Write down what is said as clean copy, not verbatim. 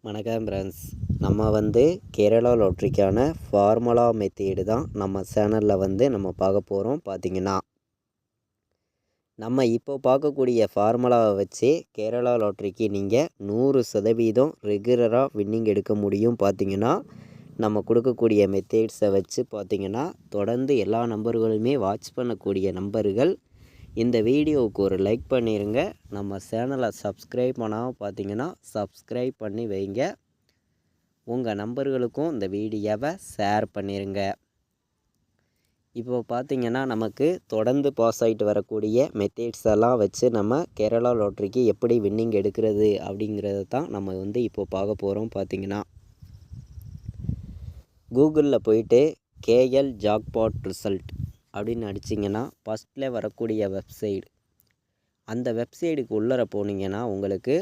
வணக்கம் ஃப்ரெண்ட்ஸ். நம்ம Kerala லாட்ரிக்கான formula method தான் நம்ம சேனலில் நம்ம பார்க்க போகிறோம். பார்த்திங்கன்னா நம்ம இப்போ பார்க்கக்கூடிய ஃபார்முலாவை வச்சு கேரளா லாட்ரிக்கு நீங்கள் 100% ரெகுலராக வின்னிங் எடுக்க முடியும். பார்த்திங்கன்னா நம்ம கொடுக்கக்கூடிய மெத்தேட்ஸை வச்சு பார்த்திங்கன்னா தொடர்ந்து எல்லா நம்பர்களுமே வாட்ச் பண்ணக்கூடிய நம்பர்கள். இந்த வீடியோவுக்கு ஒரு லைக் பண்ணிடுங்க. நம்ம சேனலை சப்ஸ்கிரைப் பண்ணாமல் பார்த்தீங்கன்னா சப்ஸ்கிரைப் பண்ணி வைங்க. உங்கள் நம்பர்களுக்கும் இந்த வீடியோவை ஷேர் பண்ணிடுங்க. இப்போ பார்த்திங்கன்னா நமக்கு தொடர்ந்து பாஸ் ஆகிட்டு வரக்கூடிய மெத்தேட்ஸ் எல்லாம் வச்சு நம்ம கேரளா லாட்ரிக்கு எப்படி வின்னிங் எடுக்கிறது அப்படிங்கிறத தான் நம்ம இப்போ பார்க்க போகிறோம். பார்த்திங்கன்னா கூகுளில் போயிட்டு கேஎல் ஜாக்பாட் ரிசல்ட் அப்படின்னு அடிச்சிங்கன்னா ஃபஸ்ட்டில் வரக்கூடிய வெப்சைட், அந்த வெப்சைட்டுக்கு உள்ளே போனீங்கன்னா உங்களுக்கு